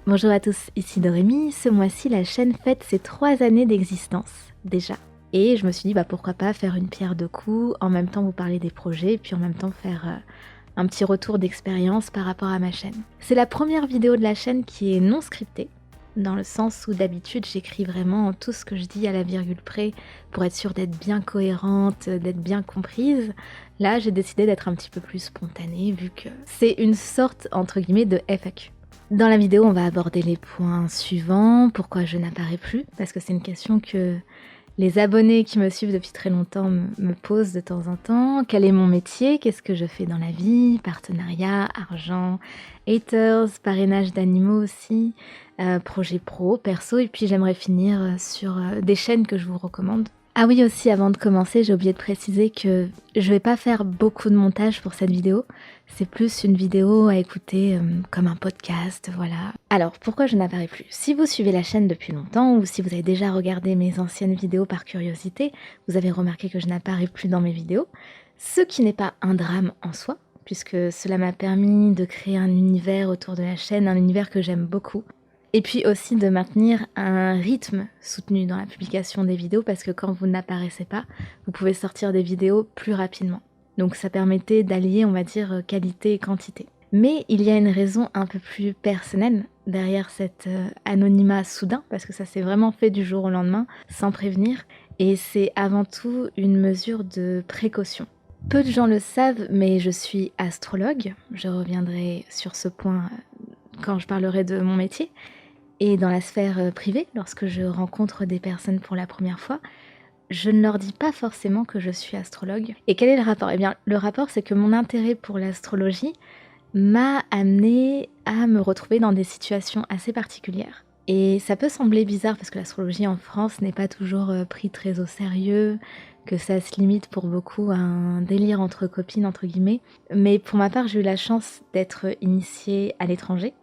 Bonjour à tous, ici Dorémy. Ce mois-ci, la chaîne fête ses 3 années d'existence, déjà. Et je me suis dit, pourquoi pas faire une pierre deux coups, en même temps vous parler des projets, et puis en même temps faire un petit retour d'expérience par rapport à ma chaîne. C'est la première vidéo de la chaîne qui est non scriptée, dans le sens où d'habitude j'écris vraiment tout ce que je dis à la virgule près pour être sûre d'être bien cohérente, d'être bien comprise. Là, j'ai décidé d'être un petit peu plus spontanée, vu que c'est une sorte, entre guillemets, de FAQ. Dans la vidéo, on va aborder les points suivants. Pourquoi je n'apparais plus? Parce que c'est une question que les abonnés qui me suivent depuis très longtemps me posent de temps en temps. Quel est mon métier? Qu'est-ce que je fais dans la vie? Partenariat, argent, haters, parrainage d'animaux aussi, projet pro, perso. Et puis j'aimerais finir sur des chaînes que je vous recommande. Ah oui aussi, avant de commencer, j'ai oublié de préciser que je vais pas faire beaucoup de montage pour cette vidéo. C'est plus une vidéo à écouter comme un podcast, voilà. Alors, pourquoi je n'apparais plus? Si vous suivez la chaîne depuis longtemps ou si vous avez déjà regardé mes anciennes vidéos par curiosité, vous avez remarqué que je n'apparais plus dans mes vidéos, ce qui n'est pas un drame en soi, puisque cela m'a permis de créer un univers autour de la chaîne, un univers que j'aime beaucoup. Et puis aussi de maintenir un rythme soutenu dans la publication des vidéos parce que quand vous n'apparaissez pas, vous pouvez sortir des vidéos plus rapidement. Donc ça permettait d'allier, on va dire, qualité et quantité. Mais il y a une raison un peu plus personnelle derrière cet anonymat soudain, parce que ça s'est vraiment fait du jour au lendemain, sans prévenir, et c'est avant tout une mesure de précaution. Peu de gens le savent, mais je suis astrologue. Je reviendrai sur ce point quand je parlerai de mon métier. Et dans la sphère privée, lorsque je rencontre des personnes pour la première fois, je ne leur dis pas forcément que je suis astrologue. Et quel est le rapport? Eh bien, le rapport, c'est que mon intérêt pour l'astrologie m'a amené à me retrouver dans des situations assez particulières. Et ça peut sembler bizarre parce que l'astrologie en France n'est pas toujours pris très au sérieux, que ça se limite pour beaucoup à un délire entre copines, entre guillemets. Mais pour ma part, j'ai eu la chance d'être initiée à l'étranger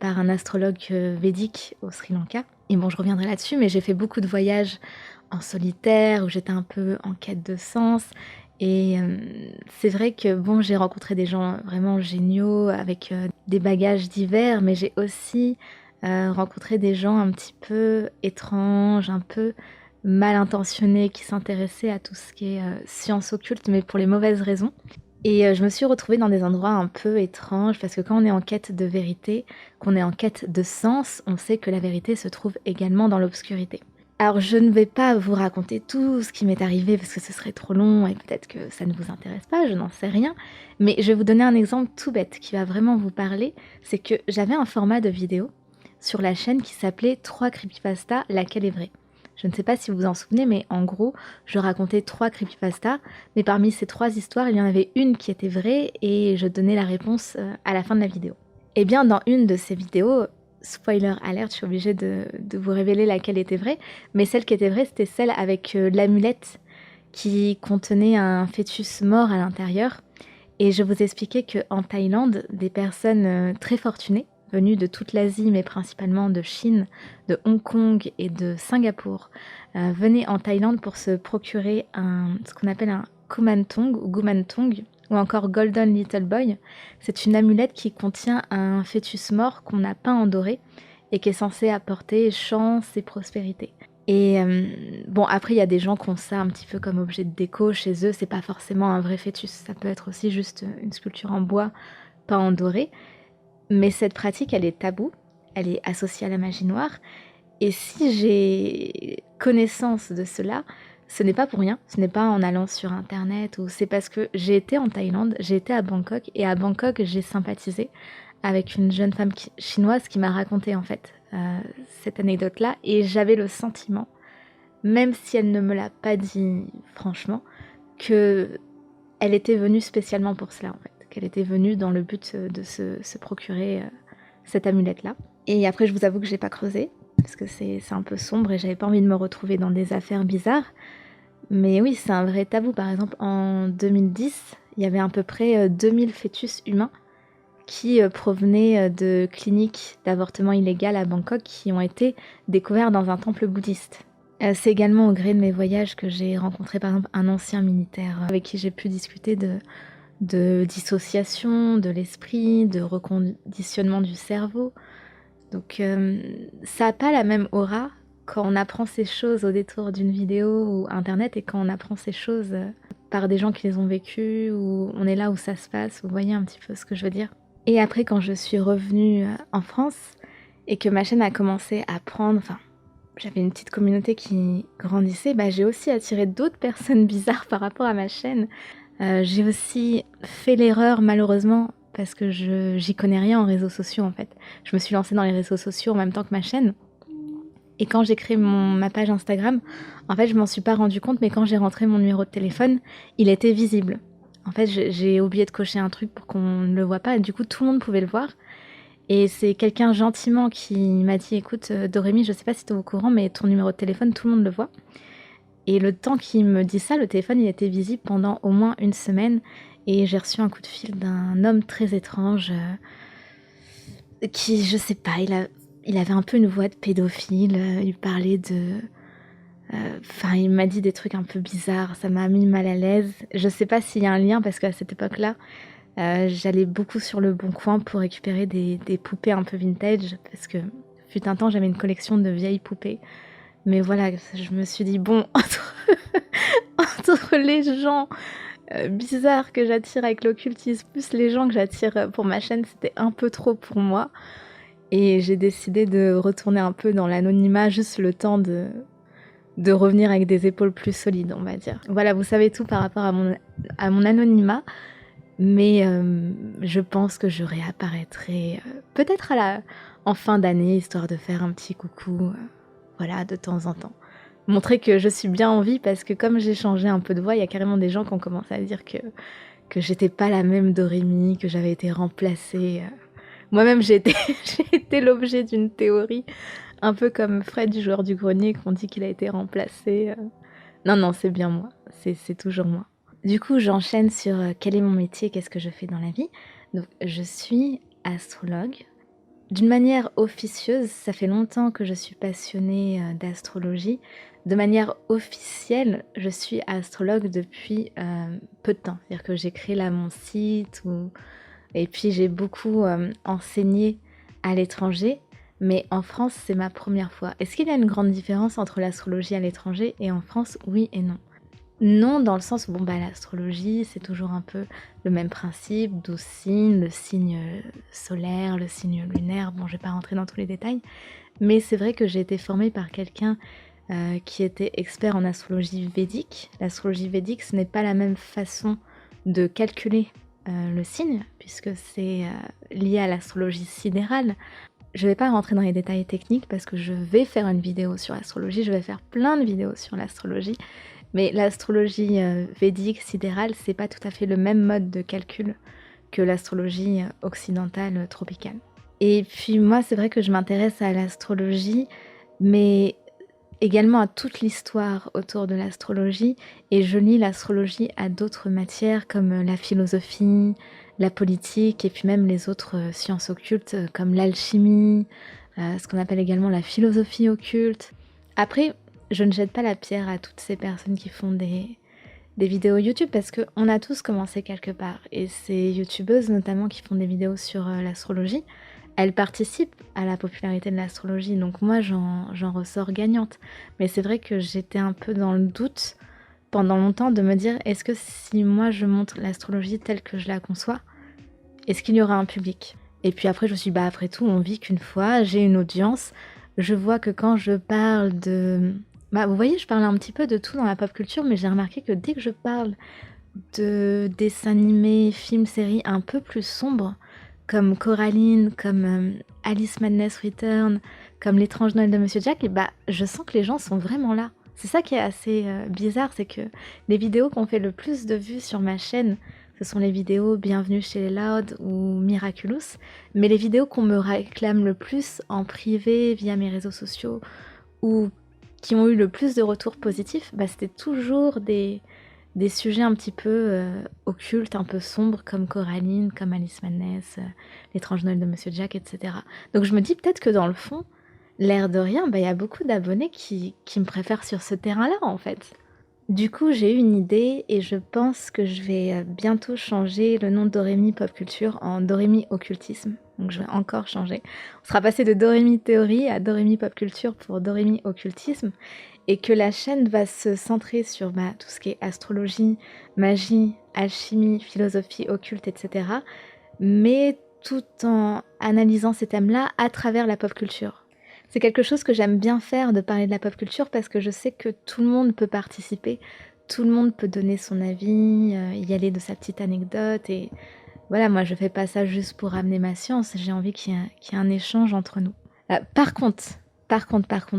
par un astrologue védique au Sri Lanka. Et bon, je reviendrai là-dessus, mais j'ai fait beaucoup de voyages en solitaire, où j'étais un peu en quête de sens. Et c'est vrai que bon, j'ai rencontré des gens vraiment géniaux, avec des bagages divers, mais j'ai aussi rencontré des gens un petit peu étranges, un peu mal intentionnés, qui s'intéressaient à tout ce qui est science occulte, mais pour les mauvaises raisons. Et je me suis retrouvée dans des endroits un peu étranges parce que quand on est en quête de vérité, qu'on est en quête de sens, on sait que la vérité se trouve également dans l'obscurité. Alors je ne vais pas vous raconter tout ce qui m'est arrivé parce que ce serait trop long et peut-être que ça ne vous intéresse pas, je n'en sais rien. Mais je vais vous donner un exemple tout bête qui va vraiment vous parler. C'est que j'avais un format de vidéo sur la chaîne qui s'appelait 3 creepypastas, laquelle est vraie. Je ne sais pas si vous vous en souvenez, mais en gros, je racontais 3 creepypastas, mais parmi ces 3 histoires, il y en avait une qui était vraie et je donnais la réponse à la fin de la vidéo. Et bien, dans une de ces vidéos, spoiler alert, je suis obligée de vous révéler laquelle était vraie, mais celle qui était vraie, c'était celle avec l'amulette qui contenait un fœtus mort à l'intérieur. Et je vous expliquais qu'en Thaïlande, des personnes très fortunées, venues de toute l'Asie, mais principalement de Chine, de Hong Kong et de Singapour, venaient en Thaïlande pour se procurer ce qu'on appelle un Kumantong ou Gumantong, ou encore Golden Little Boy. C'est une amulette qui contient un fœtus mort qu'on a peint en doré et qui est censé apporter chance et prospérité. Et bon, après, il y a des gens qui ont ça un petit peu comme objet de déco chez eux. C'est pas forcément un vrai fœtus. Ça peut être aussi juste une sculpture en bois peint en doré. Mais cette pratique, elle est taboue, elle est associée à la magie noire. Et si j'ai connaissance de cela, ce n'est pas pour rien, ce n'est pas en allant sur internet, ou c'est parce que j'ai été en Thaïlande, j'ai été à Bangkok, et à Bangkok, j'ai sympathisé avec une jeune femme chinoise qui m'a raconté en fait cette anecdote-là, et j'avais le sentiment, même si elle ne me l'a pas dit franchement, que elle était venue spécialement pour cela en fait, qu'elle était venue dans le but de se procurer cette amulette-là. Et après, je vous avoue que j'ai pas creusé, parce que c'est un peu sombre et j'avais pas envie de me retrouver dans des affaires bizarres. Mais oui, c'est un vrai tabou. Par exemple, en 2010, il y avait à peu près 2000 fœtus humains qui provenaient de cliniques d'avortement illégal à Bangkok qui ont été découverts dans un temple bouddhiste. C'est également au gré de mes voyages que j'ai rencontré par exemple un ancien militaire avec qui j'ai pu discuter de dissociation de l'esprit, de reconditionnement du cerveau, Donc ça a pas la même aura quand on apprend ces choses au détour d'une vidéo ou internet et quand on apprend ces choses, par des gens qui les ont vécues ou on est là où ça se passe. Vous voyez un petit peu ce que je veux dire? Et après quand je suis revenue, en France et que ma chaîne a commencé à prendre enfin, j'avais une petite communauté qui grandissait, bah, j'ai aussi attiré d'autres personnes bizarres par rapport à ma chaîne. J'ai aussi fait l'erreur malheureusement parce que j'y connais rien en réseaux sociaux en fait. Je me suis lancée dans les réseaux sociaux en même temps que ma chaîne et quand j'ai créé ma page Instagram, en fait je m'en suis pas rendu compte mais quand j'ai rentré mon numéro de téléphone, il était visible. En fait j'ai oublié de cocher un truc pour qu'on ne le voit pas et du coup tout le monde pouvait le voir et c'est quelqu'un gentiment qui m'a dit: «Écoute, Dorémy, je sais pas si tu es au courant mais ton numéro de téléphone tout le monde le voit». Et le temps qu'il me dit ça, le téléphone, il était visible pendant au moins une semaine et j'ai reçu un coup de fil d'un homme très étrange, qui, je sais pas, il avait un peu une voix de pédophile, il parlait enfin, il m'a dit des trucs un peu bizarres, ça m'a mis mal à l'aise. Je sais pas s'il y a un lien parce qu'à cette époque-là, j'allais beaucoup sur Le Bon Coin pour récupérer des poupées un peu vintage parce que fut un temps, j'avais une collection de vieilles poupées. Mais voilà, je me suis dit: «Bon, entre les gens, bizarres que j'attire avec l'occultisme, plus les gens que j'attire, pour ma chaîne, c'était un peu trop pour moi» et j'ai décidé de retourner un peu dans l'anonymat, juste le temps de revenir avec des épaules plus solides, on va dire. Voilà, vous savez tout par rapport à mon anonymat, mais je pense que je réapparaîtrai, peut-être en fin d'année, histoire de faire un petit coucou, voilà, de temps en temps. Montrer que je suis bien en vie parce que comme j'ai changé un peu de voix, il y a carrément des gens qui ont commencé à dire que j'étais pas la même Dorémy, que j'avais été remplacée. Moi-même, j'ai été, j'ai été l'objet d'une théorie, un peu comme Fred du joueur du grenier, qu'on dit qu'il a été remplacé. Non, non, c'est bien moi, c'est toujours moi. Du coup, j'enchaîne sur quel est mon métier, qu'est-ce que je fais dans la vie. Donc, je suis astrologue. D'une manière officieuse, ça fait longtemps que je suis passionnée d'astrologie. De manière officielle, je suis astrologue depuis peu de temps. C'est-à-dire que j'ai créé là mon site et puis j'ai beaucoup enseigné à l'étranger. Mais en France, c'est ma première fois. Est-ce qu'il y a une grande différence entre l'astrologie à l'étranger et en France? Oui et non. Non, dans le sens où bon, bah, l'astrologie, c'est toujours un peu le même principe, 12 signes, le signe solaire, le signe lunaire. Bon, je vais pas rentrer dans tous les détails, mais c'est vrai que j'ai été formée par quelqu'un qui était expert en astrologie védique. L'astrologie védique, ce n'est pas la même façon de calculer le signe, puisque c'est lié à l'astrologie sidérale. Je vais pas rentrer dans les détails techniques parce que je vais faire une vidéo sur l'astrologie, je vais faire plein de vidéos sur l'astrologie. Mais l'astrologie védique, sidérale, c'est pas tout à fait le même mode de calcul que l'astrologie occidentale tropicale. Et puis moi, c'est vrai que je m'intéresse à l'astrologie, mais également à toute l'histoire autour de l'astrologie, et je lis l'astrologie à d'autres matières comme la philosophie, la politique, et puis même les autres sciences occultes comme l'alchimie, ce qu'on appelle également la philosophie occulte. Après, je ne jette pas la pierre à toutes ces personnes qui font des vidéos YouTube parce qu'on a tous commencé quelque part. Et ces youtubeuses notamment qui font des vidéos sur l'astrologie, elles participent à la popularité de l'astrologie. Donc moi, j'en ressors gagnante. Mais c'est vrai que j'étais un peu dans le doute pendant longtemps de me dire, est-ce que si moi je montre l'astrologie telle que je la conçois, est-ce qu'il y aura un public? Et puis après, je me suis dit, bah après tout, on vit qu'une fois, j'ai une audience. Je vois que quand je parle de... Bah, vous voyez, je parle un petit peu de tout dans la pop culture, mais j'ai remarqué que dès que je parle de dessins animés, films, séries un peu plus sombres, comme Coraline, comme Alice Madness Return, comme L'étrange Noël de Monsieur Jack, et bah, je sens que les gens sont vraiment là. C'est ça qui est assez bizarre, c'est que les vidéos qui ont fait le plus de vues sur ma chaîne, ce sont les vidéos Bienvenue chez les Loud ou Miraculous, mais les vidéos qu'on me réclame le plus en privé via mes réseaux sociaux ou qui ont eu le plus de retours positifs, bah, c'était toujours des sujets un petit peu occultes, un peu sombres, comme Coraline, comme Alice Madness, L'étrange Noël de Monsieur Jack, etc. Donc je me dis peut-être que dans le fond, l'air de rien, bah, y a beaucoup d'abonnés qui me préfèrent sur ce terrain-là, en fait. Du coup, j'ai eu une idée et je pense que je vais bientôt changer le nom de Dorémy Pop Culture en Dorémy Occultisme. donc je vais encore changer. On sera passé de Doremi Théorie à Doremi Pop Culture pour Doremi Occultisme, et que la chaîne va se centrer sur tout ce qui est astrologie, magie, alchimie, philosophie occulte, etc. Mais tout en analysant ces thèmes-là à travers la pop culture. C'est quelque chose que j'aime bien faire, de parler de la pop culture, parce que je sais que tout le monde peut participer, tout le monde peut donner son avis, y aller de sa petite anecdote, et voilà, moi je fais pas ça juste pour amener ma science, j'ai envie qu'il y ait un échange entre nous. Par contre,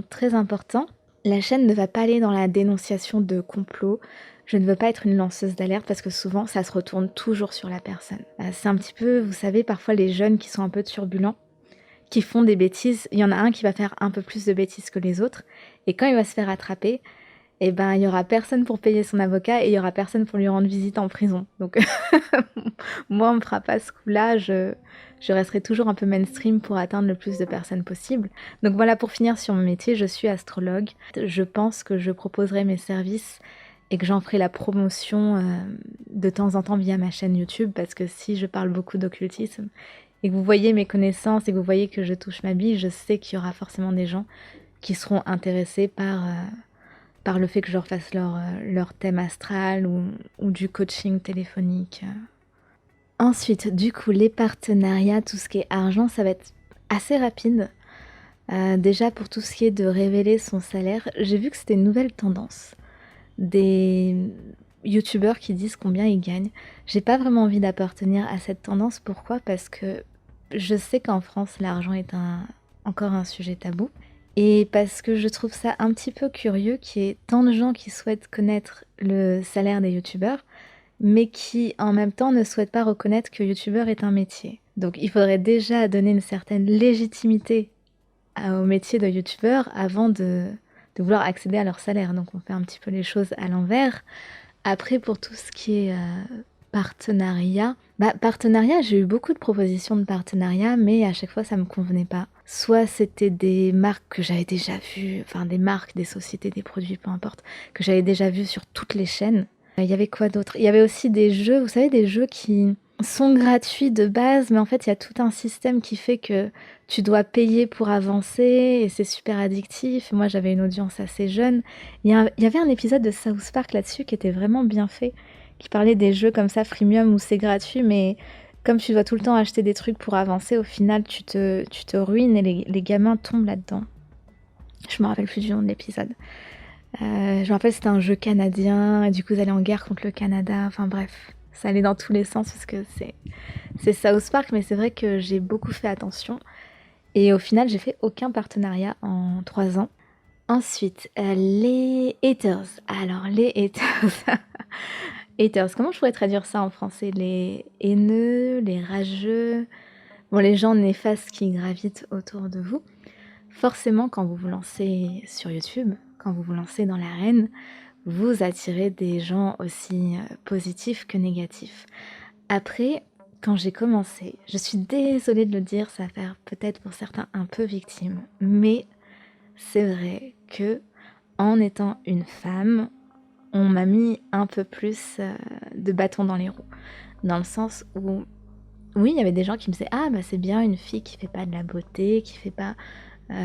très important, la chaîne ne va pas aller dans la dénonciation de complots. Je ne veux pas être une lanceuse d'alerte parce que souvent ça se retourne toujours sur la personne. C'est un petit peu, vous savez, parfois les jeunes qui sont un peu turbulents, qui font des bêtises, il y en a un qui va faire un peu plus de bêtises que les autres, et quand il va se faire attraper, eh ben, il n'y aura personne pour payer son avocat et il n'y aura personne pour lui rendre visite en prison. Donc moi, on ne me fera pas ce coup-là, je resterai toujours un peu mainstream pour atteindre le plus de personnes possible. Donc voilà, pour finir sur mon métier, je suis astrologue. Je pense que je proposerai mes services et que j'en ferai la promotion de temps en temps via ma chaîne YouTube, parce que si je parle beaucoup d'occultisme et que vous voyez mes connaissances et que vous voyez que je touche ma bille, je sais qu'il y aura forcément des gens qui seront intéressés par le fait que je leur fasse leur thème astral ou du coaching téléphonique. Ensuite, du coup, les partenariats, tout ce qui est argent, ça va être assez rapide. Déjà, pour tout ce qui est de révéler son salaire, j'ai vu que c'était une nouvelle tendance. Des youtubeurs qui disent combien ils gagnent. J'ai pas vraiment envie d'appartenir à cette tendance. Pourquoi ? Parce que je sais qu'en France, l'argent est encore un sujet tabou. Et parce que je trouve ça un petit peu curieux qu'il y ait tant de gens qui souhaitent connaître le salaire des youtubeurs, mais qui en même temps ne souhaitent pas reconnaître que youtubeur est un métier. Donc il faudrait déjà donner une certaine légitimité au métier de youtubeur avant de vouloir accéder à leur salaire. Donc on fait un petit peu les choses à l'envers. Après, pour tout ce qui est partenariat, j'ai eu beaucoup de propositions de partenariat, mais à chaque fois ça me convenait pas. Soit c'était des marques que j'avais déjà vues, enfin des marques, des sociétés, des produits, peu importe, que j'avais déjà vues sur toutes les chaînes. Il y avait quoi d'autre ? Il y avait aussi des jeux, vous savez, des jeux qui sont gratuits de base, mais en fait il y a tout un système qui fait que tu dois payer pour avancer et c'est super addictif. Moi j'avais une audience assez jeune. Il y avait un épisode de South Park là-dessus qui était vraiment bien fait, qui parlait des jeux comme ça freemium où c'est gratuit, mais comme tu dois tout le temps acheter des trucs pour avancer, au final tu te ruines et les gamins tombent là-dedans. Je me rappelle plus du nom de l'épisode. Je me rappelle c'était un jeu canadien et du coup ils allaient en guerre contre le Canada, enfin bref. Ça allait dans tous les sens parce que c'est South Park, mais c'est vrai que j'ai beaucoup fait attention. Et au final, j'ai fait aucun partenariat en 3 ans. Ensuite, les haters. Alors, les haters. Haters, comment je pourrais traduire ça en français ? Les haineux, les rageux, bon, les gens néfastes qui gravitent autour de vous. Forcément, quand vous vous lancez sur YouTube, quand vous vous lancez dans l'arène, vous attirez des gens aussi positifs que négatifs. Après, quand j'ai commencé, je suis désolée de le dire, ça va faire peut-être pour certains un peu victime, mais c'est vrai que en étant une femme, on m'a mis un peu plus de bâton dans les roues. Dans le sens où, oui, il y avait des gens qui me disaient « Ah, bah c'est bien une fille qui fait pas de la beauté, qui fait pas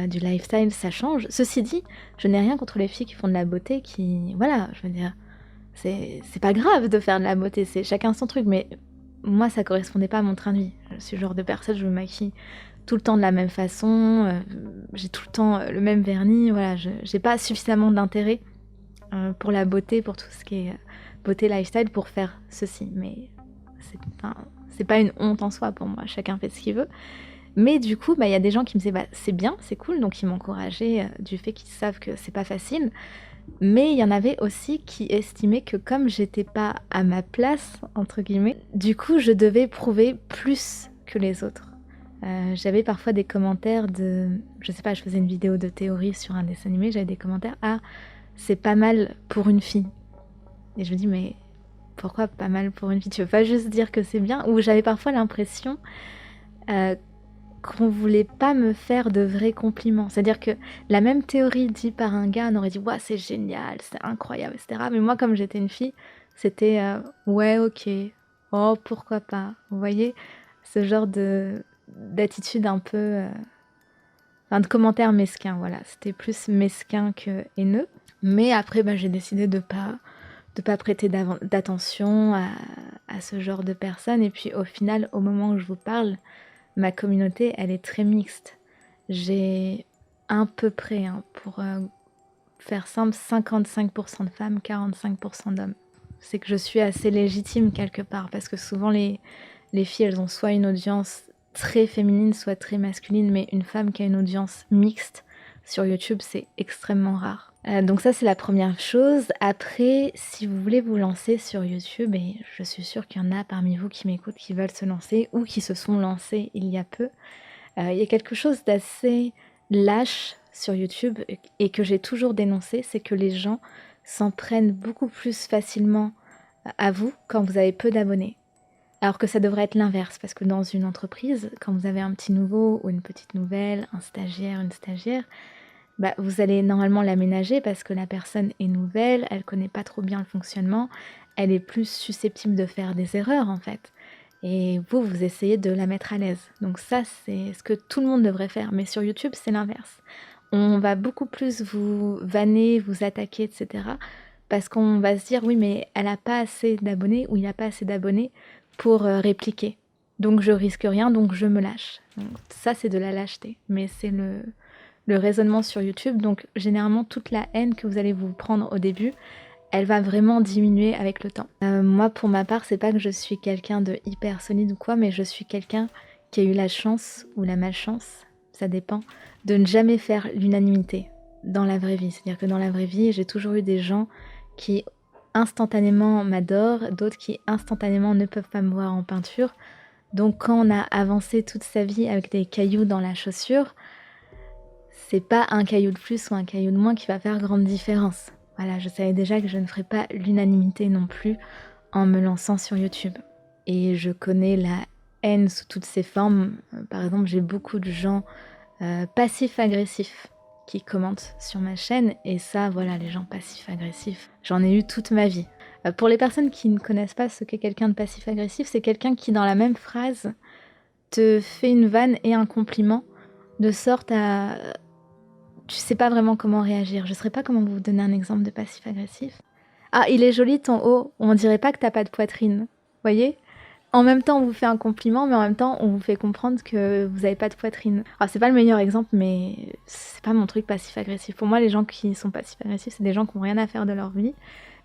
du lifestyle, ça change. » Ceci dit, je n'ai rien contre les filles qui font de la beauté, qui... Voilà, je veux dire, c'est pas grave de faire de la beauté, c'est chacun son truc, mais moi, ça correspondait pas à mon train de vie. Je suis le genre de personne, je me maquille tout le temps de la même façon, j'ai tout le temps le même vernis, voilà, j'ai pas suffisamment d'intérêt pour la beauté, pour tout ce qui est beauté lifestyle, pour faire ceci. Mais c'est pas une honte en soi pour moi, chacun fait ce qu'il veut. Mais du coup, il y a des gens qui me disaient c'est bien, c'est cool, donc ils m'encourageaient du fait qu'ils savent que c'est pas facile. Mais il y en avait aussi qui estimaient que comme j'étais pas à ma place, entre guillemets, du coup je devais prouver plus que les autres. J'avais parfois des commentaires je sais pas, je faisais une vidéo de théorie sur un dessin animé, j'avais des commentaires « Ah, c'est pas mal pour une fille ». Et je me dis « Mais pourquoi pas mal pour une fille ? Tu veux pas juste dire que c'est bien ?» Ou j'avais parfois l'impression qu'on voulait pas me faire de vrais compliments. C'est-à-dire que la même théorie dit par un gars, on aurait dit « Ouais, c'est génial, c'est incroyable, etc. » Mais moi, comme j'étais une fille, c'était « Ouais, ok, oh, pourquoi pas ?» Vous voyez, ce genre de d'attitude un peu... enfin, de commentaires mesquins, voilà. C'était plus mesquin que haineux. Mais après, j'ai décidé de pas prêter d'attention à ce genre de personnes. Et puis au final, au moment où je vous parle, ma communauté, elle est très mixte. J'ai à peu près, pour faire simple, 55% de femmes, 45% d'hommes. C'est que je suis assez légitime quelque part, parce que souvent les filles, elles ont soit une audience très féminine, soit très masculine, mais une femme qui a une audience mixte sur YouTube, c'est extrêmement rare. Donc ça, c'est la première chose. Après, si vous voulez vous lancer sur YouTube, et je suis sûre qu'il y en a parmi vous qui m'écoutent qui veulent se lancer ou qui se sont lancés il y a peu, il y a quelque chose d'assez lâche sur YouTube et que j'ai toujours dénoncé, c'est que les gens s'en prennent beaucoup plus facilement à vous quand vous avez peu d'abonnés. Alors que ça devrait être l'inverse, parce que dans une entreprise, quand vous avez un petit nouveau ou une petite nouvelle, un stagiaire, une stagiaire, vous allez normalement l'aménager parce que la personne est nouvelle, elle connaît pas trop bien le fonctionnement, elle est plus susceptible de faire des erreurs en fait. Et vous essayez de la mettre à l'aise. Donc ça, c'est ce que tout le monde devrait faire. Mais sur YouTube, c'est l'inverse. On va beaucoup plus vous vanner, vous attaquer, etc. Parce qu'on va se dire, oui, mais elle n'a pas assez d'abonnés ou il n'a pas assez d'abonnés pour répliquer. Donc je risque rien, donc je me lâche. Donc, ça, c'est de la lâcheté. Mais c'est le raisonnement sur YouTube. Donc généralement, toute la haine que vous allez vous prendre au début, elle va vraiment diminuer avec le temps. Moi, pour ma part, c'est pas que je suis quelqu'un de hyper solide ou quoi, mais je suis quelqu'un qui a eu la chance ou la malchance, ça dépend, de ne jamais faire l'unanimité dans la vraie vie. C'est-à-dire que dans la vraie vie, j'ai toujours eu des gens qui instantanément m'adorent, d'autres qui instantanément ne peuvent pas me voir en peinture. Donc quand on a avancé toute sa vie avec des cailloux dans la chaussure, c'est pas un caillou de plus ou un caillou de moins qui va faire grande différence. Voilà, je savais déjà que je ne ferais pas l'unanimité non plus en me lançant sur YouTube. Et je connais la haine sous toutes ses formes. Par exemple, j'ai beaucoup de gens passifs-agressifs qui commentent sur ma chaîne. Et ça, voilà, les gens passifs-agressifs, j'en ai eu toute ma vie. Pour les personnes qui ne connaissent pas ce qu'est quelqu'un de passif-agressif, c'est quelqu'un qui, dans la même phrase, te fait une vanne et un compliment, de sorte à... Tu sais pas vraiment comment réagir. Je saurais pas comment vous donner un exemple de passif-agressif. Ah, il est joli ton haut. On dirait pas que t'as pas de poitrine. Voyez? En même temps, on vous fait un compliment, mais en même temps, on vous fait comprendre que vous avez pas de poitrine. Alors, c'est pas le meilleur exemple, mais c'est pas mon truc passif-agressif. Pour moi, les gens qui sont passifs-agressifs, c'est des gens qui ont rien à faire de leur vie.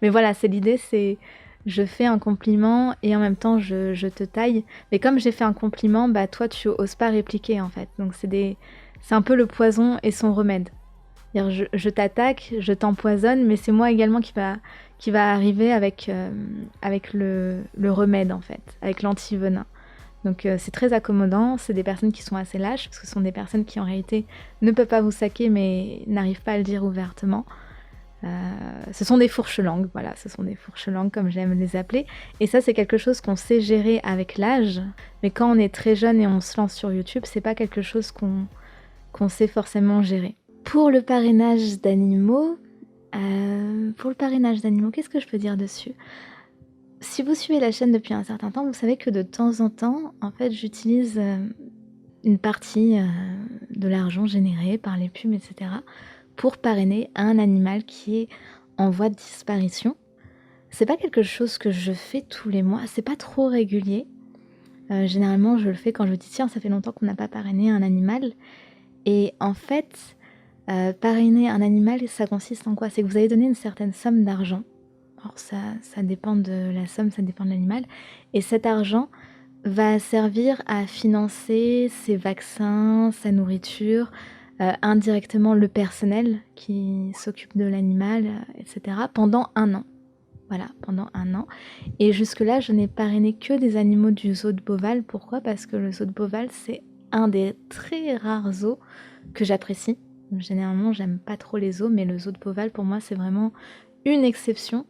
Mais voilà, c'est l'idée, c'est je fais un compliment et en même temps, je te taille. Mais comme j'ai fait un compliment, toi, tu oses pas répliquer, en fait. Donc, c'est un peu le poison et son remède. C'est-à-dire, je t'attaque, je t'empoisonne, mais c'est moi également qui va arriver avec le remède, en fait, avec l'antivenin. Donc c'est très accommodant, c'est des personnes qui sont assez lâches, parce que ce sont des personnes qui en réalité ne peuvent pas vous saquer, mais n'arrivent pas à le dire ouvertement. Ce sont des fourches-langues, voilà, ce sont des fourches-langues comme j'aime les appeler. Et ça, c'est quelque chose qu'on sait gérer avec l'âge, mais quand on est très jeune et on se lance sur YouTube, c'est pas quelque chose qu'on sait forcément gérer. Pour le parrainage d'animaux, qu'est-ce que je peux dire dessus? Si vous suivez la chaîne depuis un certain temps, vous savez que de temps en temps, en fait, j'utilise une partie de l'argent généré par les pubs, etc., pour parrainer un animal qui est en voie de disparition. C'est pas quelque chose que je fais tous les mois, c'est pas trop régulier. Généralement, je le fais quand je me dis tiens, ça fait longtemps qu'on n'a pas parrainé un animal. Et en fait, parrainer un animal, ça consiste en quoi? C'est que vous allez donner une certaine somme d'argent. Alors ça dépend de la somme, ça dépend de l'animal. Et cet argent va servir à financer ses vaccins, sa nourriture, indirectement le personnel qui s'occupe de l'animal, etc. pendant 1 an. Voilà, pendant 1 an. Et jusque-là, je n'ai parrainé que des animaux du zoo de Beauval. Pourquoi? Parce que le zoo de Beauval, c'est un des très rares zoos que j'apprécie. Généralement, j'aime pas trop les zoos, mais le zoo de Beauval, pour moi, c'est vraiment une exception.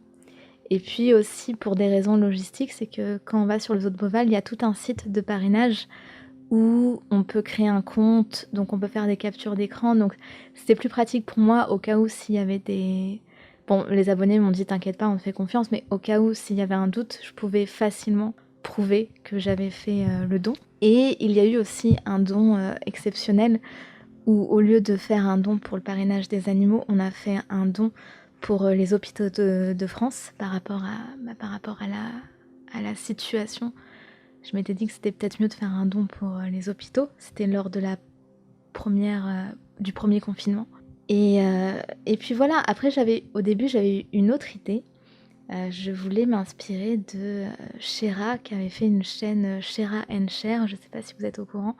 Et puis aussi, pour des raisons logistiques, c'est que quand on va sur le zoo de Beauval, il y a tout un site de parrainage où on peut créer un compte, donc on peut faire des captures d'écran. Donc c'était plus pratique pour moi au cas où s'il y avait des... Bon, les abonnés m'ont dit t'inquiète pas, on te fait confiance, mais au cas où s'il y avait un doute, je pouvais facilement prouver que j'avais fait le don. Et il y a eu aussi un don exceptionnel où au lieu de faire un don pour le parrainage des animaux, on a fait un don pour les hôpitaux de France par rapport à la situation. Je m'étais dit que c'était peut-être mieux de faire un don pour les hôpitaux. C'était lors de du premier confinement. Et puis voilà, après au début j'avais eu une autre idée. Je voulais m'inspirer de Shera qui avait fait une chaîne Shera and Share, je ne sais pas si vous êtes au courant.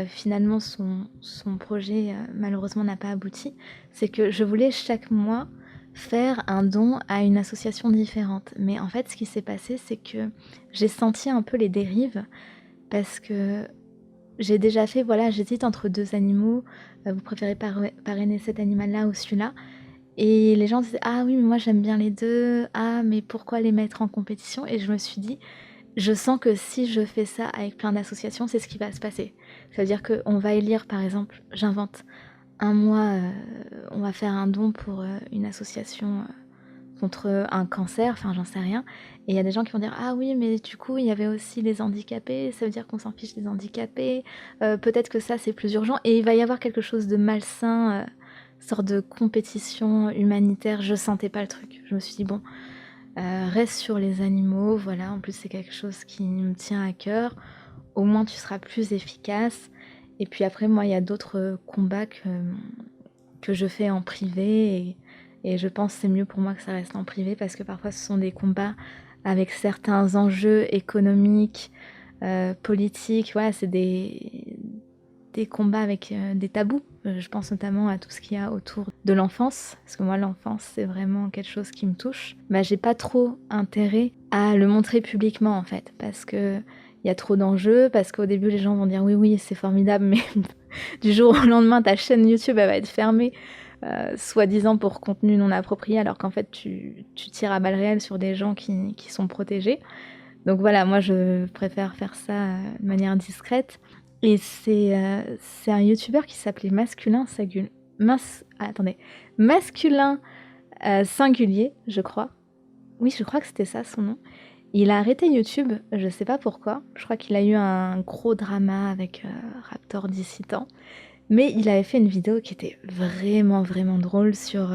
Finalement son projet malheureusement n'a pas abouti. C'est que je voulais chaque mois faire un don à une association différente. Mais en fait ce qui s'est passé c'est que j'ai senti un peu les dérives parce que j'ai déjà fait, voilà, j'hésite entre deux animaux, vous préférez parrainer cet animal-là ou celui-là? Et les gens disaient: «Ah oui, mais moi j'aime bien les 2. Ah mais pourquoi les mettre en compétition?» Et je me suis dit: «Je sens que si je fais ça avec plein d'associations, c'est ce qui va se passer». Ça veut dire qu'on va élire par exemple, j'invente, un mois, on va faire un don pour, une association, contre un cancer, enfin j'en sais rien. Et il y a des gens qui vont dire: «Ah oui, mais du coup, il y avait aussi les handicapés, ça veut dire qu'on s'en fiche des handicapés, peut-être que ça c'est plus urgent». Et il va y avoir quelque chose de malsain, sorte de compétition humanitaire. Je sentais pas le truc. Je me suis dit: «Bon, reste sur les animaux, voilà, en plus c'est quelque chose qui me tient à cœur, au moins tu seras plus efficace». Et puis après moi, il y a d'autres combats que je fais en privé et je pense que c'est mieux pour moi que ça reste en privé parce que parfois ce sont des combats avec certains enjeux économiques, politiques, voilà, c'est des combats avec des tabous. Je pense notamment à tout ce qu'il y a autour de l'enfance, parce que moi l'enfance c'est vraiment quelque chose qui me touche. Bah, j'ai pas trop intérêt à le montrer publiquement en fait, parce que il y a trop d'enjeux, parce qu'au début les gens vont dire oui oui c'est formidable, mais du jour au lendemain ta chaîne YouTube elle va être fermée, soi-disant pour contenu non approprié, alors qu'en fait tu tires à balles réelles sur des gens qui sont protégés. Donc voilà, moi je préfère faire ça de manière discrète. Et c'est un youtubeur qui s'appelait attendez, Masculin Singulier, je crois. Oui, je crois que c'était ça son nom. Il a arrêté YouTube, je sais pas pourquoi. Je crois qu'il a eu un gros drama avec Raptor Dissident. Mais il avait fait une vidéo qui était vraiment, vraiment drôle sur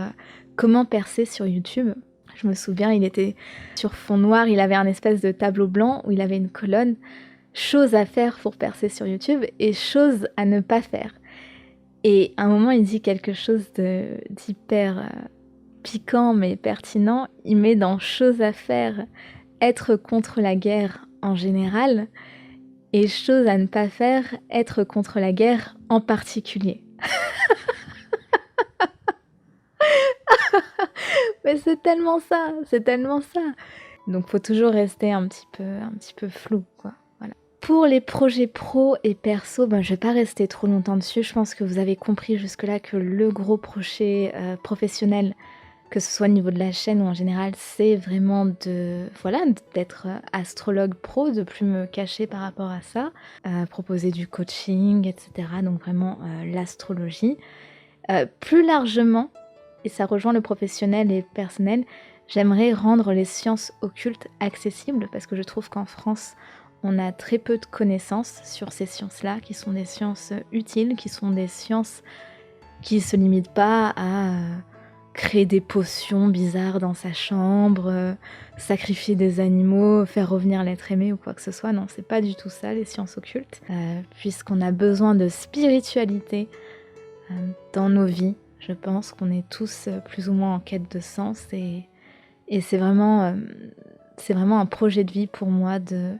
comment percer sur YouTube. Je me souviens, il était sur fond noir, il avait un espèce de tableau blanc où il avait une colonne. Choses à faire pour percer sur YouTube et choses à ne pas faire. Et à un moment, il dit quelque chose d'hyper piquant mais pertinent. Il met dans choses à faire, être contre la guerre en général, et choses à ne pas faire, être contre la guerre en particulier. Mais c'est tellement ça, c'est tellement ça. Donc faut toujours rester un petit peu flou, quoi. Voilà. Pour les projets pro et perso, ben, je vais pas rester trop longtemps dessus. Je pense que vous avez compris jusque-là que le gros projet professionnel, que ce soit au niveau de la chaîne ou en général, c'est vraiment d'être astrologue pro, de plus me cacher par rapport à ça, proposer du coaching, etc. Donc vraiment l'astrologie. Plus largement, et ça rejoint le professionnel et personnel, j'aimerais rendre les sciences occultes accessibles parce que je trouve qu'en France, on a très peu de connaissances sur ces sciences-là, qui sont des sciences utiles, qui sont des sciences qui ne se limitent pas à créer des potions bizarres dans sa chambre, sacrifier des animaux, faire revenir l'être aimé ou quoi que ce soit. Non, c'est pas du tout ça, les sciences occultes, puisqu'on a besoin de spiritualité dans nos vies. Je pense qu'on est tous plus ou moins en quête de sens et c'est vraiment un projet de vie pour moi de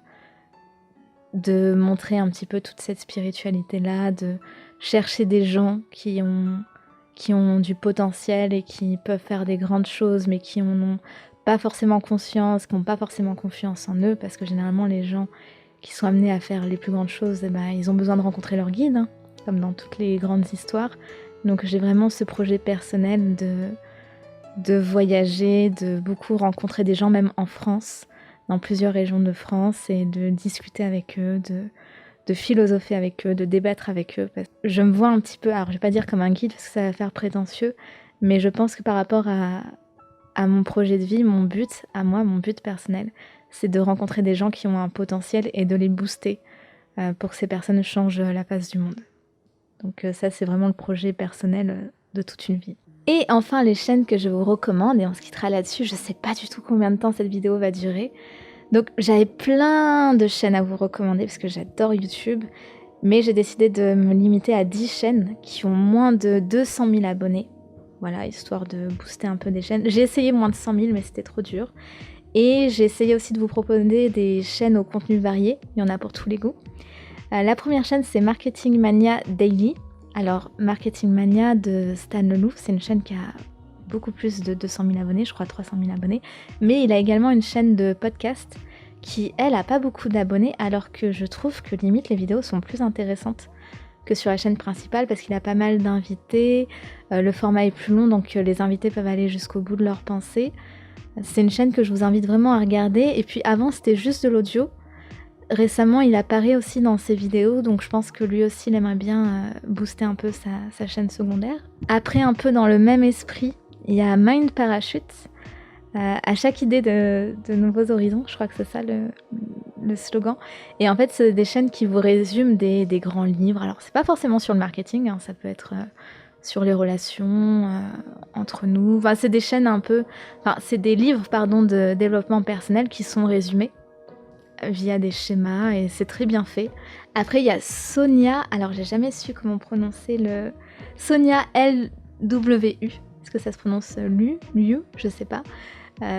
montrer un petit peu toute cette spiritualité-là, de chercher des gens qui ont du potentiel et qui peuvent faire des grandes choses mais qui n'en ont pas forcément conscience, qui n'ont pas forcément confiance en eux, parce que généralement les gens qui sont amenés à faire les plus grandes choses, ils ont besoin de rencontrer leur guide, hein, comme dans toutes les grandes histoires. Donc j'ai vraiment ce projet personnel de voyager, de beaucoup rencontrer des gens, même en France, dans plusieurs régions de France, et de discuter avec eux, de philosopher avec eux, de débattre avec eux. Parce que je me vois un petit peu, alors je vais pas dire comme un guide parce que ça va faire prétentieux, mais je pense que par rapport à mon projet de vie, mon but personnel, c'est de rencontrer des gens qui ont un potentiel et de les booster pour que ces personnes changent la face du monde. Donc ça, c'est vraiment le projet personnel de toute une vie. Et enfin, les chaînes que je vous recommande, et on se quittera là-dessus, je sais pas du tout combien de temps cette vidéo va durer. Donc j'avais plein de chaînes à vous recommander parce que j'adore YouTube, mais j'ai décidé de me limiter à 10 chaînes qui ont moins de 200 000 abonnés. Voilà, histoire de booster un peu des chaînes. J'ai essayé moins de 100 000, mais c'était trop dur. Et j'ai essayé aussi de vous proposer des chaînes au contenu varié, il y en a pour tous les goûts. La première chaîne, c'est Marketing Mania Daily. Alors, Marketing Mania de Stan Leloup, c'est une chaîne qui a beaucoup plus de 200 000 abonnés, je crois 300 000 abonnés. Mais il a également une chaîne de podcast qui, elle, a pas beaucoup d'abonnés, alors que je trouve que limite les vidéos sont plus intéressantes que sur la chaîne principale parce qu'il a pas mal d'invités. Le format est plus long, donc les invités peuvent aller jusqu'au bout de leurs pensées. C'est une chaîne que je vous invite vraiment à regarder. Et puis avant, c'était juste de l'audio. Récemment, il apparaît aussi dans ses vidéos, donc je pense que lui aussi, il aimerait bien booster un peu sa chaîne secondaire. Après, un peu dans le même esprit, il y a Mind Parachute. À chaque idée de nouveaux horizons, je crois que c'est ça le slogan. Et en fait, c'est des chaînes qui vous résument des grands livres. Alors, c'est pas forcément sur le marketing, hein, ça peut être sur les relations entre nous. Enfin, c'est des chaînes un peu... Enfin, c'est des livres, pardon, de développement personnel qui sont résumés via des schémas et c'est très bien fait. Après, il y a Sonia. Alors, j'ai jamais su comment prononcer le... Sonia LWU. Est-ce que ça se prononce Lu, je sais pas.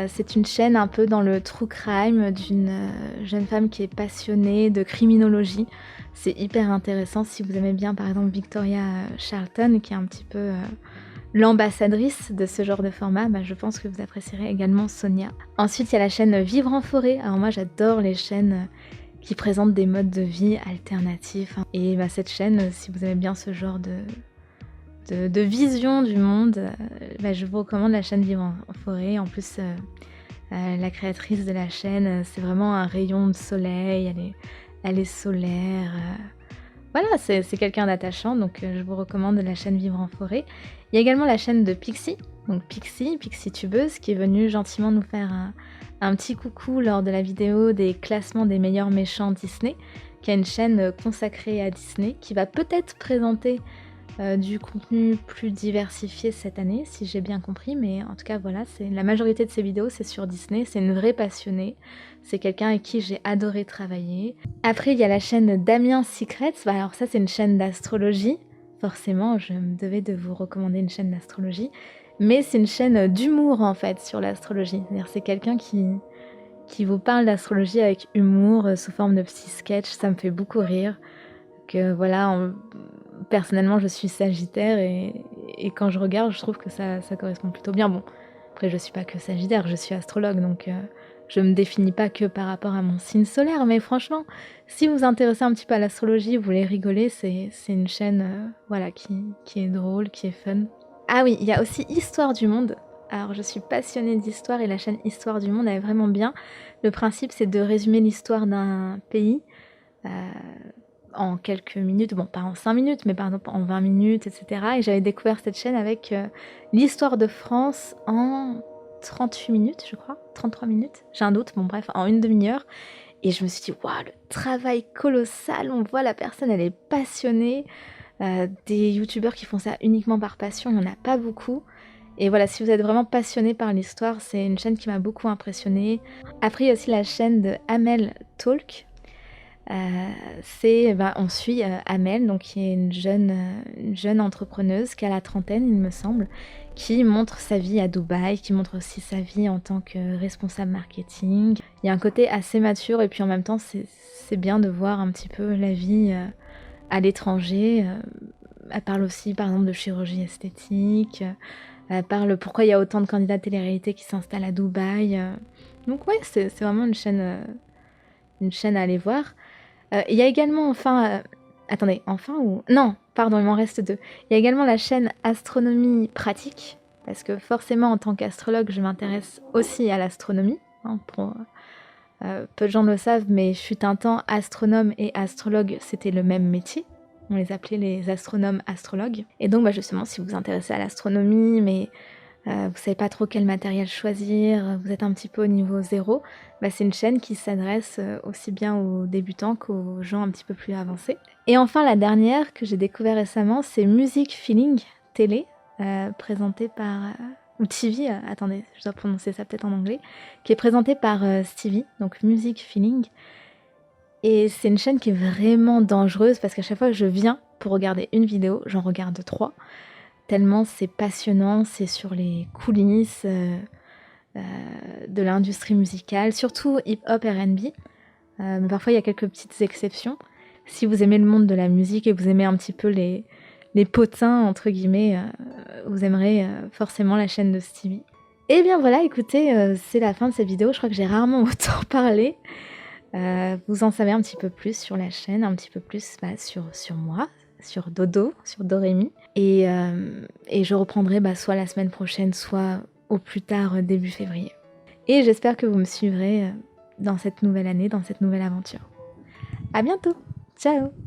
C'est une chaîne un peu dans le true crime d'une jeune femme qui est passionnée de criminologie. C'est hyper intéressant si vous aimez bien par exemple Victoria Charlton qui est un petit peu l'ambassadrice de ce genre de format, je pense que vous apprécierez également Sonia. Ensuite il y a la chaîne Vivre en forêt. Alors moi j'adore les chaînes qui présentent des modes de vie alternatifs. Et cette chaîne, si vous aimez bien ce genre de vision du monde, je vous recommande la chaîne Vivre en forêt. En plus, la créatrice de la chaîne, c'est vraiment un rayon de soleil, elle est solaire. Voilà, c'est quelqu'un d'attachant, donc je vous recommande la chaîne Vivre en forêt. Il y a également la chaîne de Pixie, donc Pixie Tubeuse, qui est venue gentiment nous faire un petit coucou lors de la vidéo des classements des meilleurs méchants Disney, qui a une chaîne consacrée à Disney, qui va peut-être présenter du contenu plus diversifié cette année, si j'ai bien compris, mais en tout cas voilà, la majorité de ses vidéos c'est sur Disney, c'est une vraie passionnée, c'est quelqu'un avec qui j'ai adoré travailler. Après il y a la chaîne Damien Secrets, alors ça c'est une chaîne d'astrologie, forcément je me devais de vous recommander une chaîne d'astrologie, mais c'est une chaîne d'humour en fait sur l'astrologie, c'est-à-dire c'est quelqu'un qui vous parle d'astrologie avec humour, sous forme de petits sketchs, ça me fait beaucoup rire, que voilà, personnellement je suis sagittaire et quand je regarde je trouve que ça correspond plutôt bien. Bon, après je suis pas que sagittaire, je suis astrologue donc je me définis pas que par rapport à mon signe solaire, mais franchement si vous vous intéressez un petit peu à l'astrologie, vous voulez rigoler, c'est une chaîne voilà, qui est drôle, qui est fun. Ah oui, il y a aussi Histoire du Monde. Alors je suis passionnée d'histoire et la chaîne Histoire du Monde elle est vraiment bien. Le principe c'est de résumer l'histoire d'un pays en quelques minutes, bon pas en 5 minutes, mais par exemple en 20 minutes, etc. Et j'avais découvert cette chaîne avec l'histoire de France en 38 minutes, je crois, 33 minutes, j'ai un doute, bon bref, en une demi-heure. Et je me suis dit, waouh, le travail colossal, on voit la personne, elle est passionnée. Des youtubeurs qui font ça uniquement par passion, il n'y en a pas beaucoup. Et voilà, si vous êtes vraiment passionné par l'histoire, c'est une chaîne qui m'a beaucoup impressionnée. Après, il y a aussi la chaîne de Amel Talk. On suit Amel, donc qui est une jeune entrepreneuse qui a la trentaine, il me semble, qui montre sa vie à Dubaï, qui montre aussi sa vie en tant que responsable marketing. Il y a un côté assez mature et puis en même temps, c'est bien de voir un petit peu la vie à l'étranger. Elle parle aussi, par exemple, de chirurgie esthétique. Elle parle pourquoi il y a autant de candidats de télé-réalité qui s'installent à Dubaï. Donc ouais, c'est vraiment une chaîne à aller voir. Il y a également attendez, non, pardon, il m'en reste 2. Il y a également la chaîne Astronomie Pratique, parce que forcément, en tant qu'astrologue, je m'intéresse aussi à l'astronomie. Peu de gens le savent, mais fut un temps, astronome et astrologue, c'était le même métier. On les appelait les astronomes astrologues. Et donc, justement, si vous vous intéressez à l'astronomie, mais vous savez pas trop quel matériel choisir, vous êtes un petit peu au niveau zéro, bah, c'est une chaîne qui s'adresse aussi bien aux débutants qu'aux gens un petit peu plus avancés. Et enfin, la dernière que j'ai découvert récemment, c'est Music Feeling Télé, présentée par... ou TV, attendez, je dois prononcer ça peut-être en anglais, qui est présentée par Stevie, donc Music Feeling. Et c'est une chaîne qui est vraiment dangereuse parce qu'à chaque fois que je viens pour regarder une vidéo, j'en regarde 3. Tellement c'est passionnant, c'est sur les coulisses de l'industrie musicale, surtout hip-hop R&B. Mais parfois il y a quelques petites exceptions. Si vous aimez le monde de la musique et vous aimez un petit peu les potins, entre guillemets, vous aimerez forcément la chaîne de Stevie. Et bien voilà, écoutez, c'est la fin de cette vidéo. Je crois que j'ai rarement autant parlé. Vous en savez un petit peu plus sur la chaîne, un petit peu plus sur moi, sur Dodo, sur Dorémy. Et je reprendrai soit la semaine prochaine, soit au plus tard début février. Et j'espère que vous me suivrez dans cette nouvelle année, dans cette nouvelle aventure. À bientôt. Ciao.